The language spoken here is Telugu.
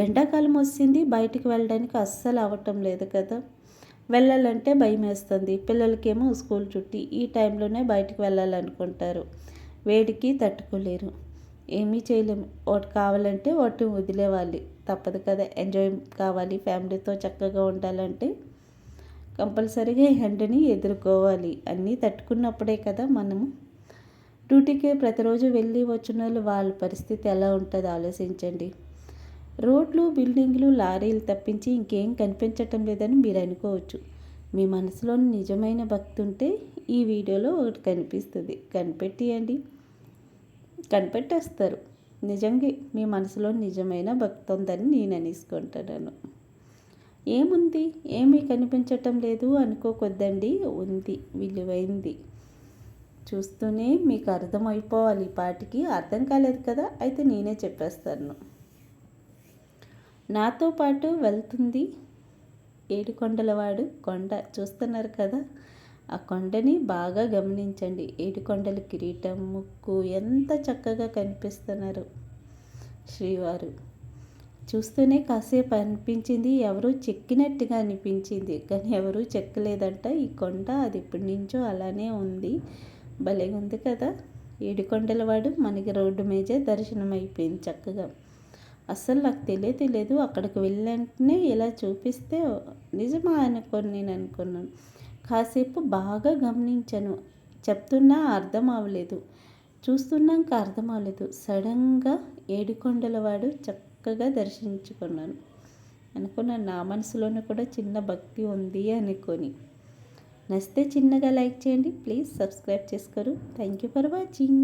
ఎండాకాలం వచ్చింది, బయటికి వెళ్ళడానికి అస్సలు అవ్వటం లేదు కదా. వెళ్ళాలంటే భయం వేస్తుంది. పిల్లలకేమో స్కూల్ చుట్టి ఈ టైంలోనే బయటికి వెళ్ళాలనుకుంటారు. వేడికి తట్టుకోలేరు. ఏమీ చేయలేము. ఒకటి కావాలంటే ఒకటి వదిలేవాలి, తప్పదు కదా. ఎంజాయ్ కావాలి, ఫ్యామిలీతో చక్కగా ఉండాలంటే కంపల్సరీగా ఎండని ఎదుర్కోవాలి. అన్నీ తట్టుకున్నప్పుడే కదా మనము. డ్యూటీకి ప్రతిరోజు వెళ్ళి వచ్చిన వాళ్ళ పరిస్థితి ఎలా ఉంటుందో ఆలోచించండి. రోడ్లు, బిల్డింగ్లు, లారీలు తప్పించి ఇంకేం కనిపించటం లేదని మీరు అనుకోవచ్చు. మీ మనసులో నిజమైన భక్తి ఉంటే ఈ వీడియోలో ఒకటి కనిపిస్తుంది. కనిపెట్టేస్తారు. నిజంగా మీ మనసులో నిజమైన భక్తి ఉందని నేను అనేసుకుంటున్నాను. ఏముంది, ఏమీ కనిపించటం లేదు అనుకోకొద్దండి. ఉంది, విలువైంది. చూస్తూనే మీకు అర్థమైపోవాలి. ఈ పాటికి అర్థం కాలేదు కదా, అయితే నేనే చెప్పేస్తాను. నాతో పాటు వెళ్తుంది ఏడుకొండలవాడు కొండ. చూస్తున్నారు కదా, ఆ కొండని బాగా గమనించండి. ఏడుకొండల కిరీటం, ముక్కు ఎంత చక్కగా కనిపిస్తున్నారు శ్రీవారు. చూస్తూనే కాసేపు అనిపించింది ఎవరూ చెక్కినట్టుగా అనిపించింది, కానీ ఎవరూ చెక్కలేదంట ఈ కొండ. అది ఇప్పటి నుంచో అలానే ఉంది. భలే ఉంది కదా. ఏడుకొండలవాడు మనకి రోడ్డు మీదే దర్శనం అయిపోయింది చక్కగా. అస్సలు నాకు తెలియదు. అక్కడికి వెళ్ళంటనే ఇలా చూపిస్తే నిజమా అనుకొని నేను అనుకున్నాను. కాసేపు బాగా గమనించాను. చెప్తున్నా అర్థం అవ్వలేదు, చూస్తున్నాక అర్థం అవ్వలేదు. సడన్గా ఏడుకొండలవాడు చక్కగా దర్శించుకున్నాను. నా మనసులోనే కూడా చిన్న భక్తి ఉంది అనుకొని. నచ్చితే చిన్నగా లైక్ చేయండి, ప్లీజ్ సబ్స్క్రైబ్ చేసుకోరు. Thank you for watching.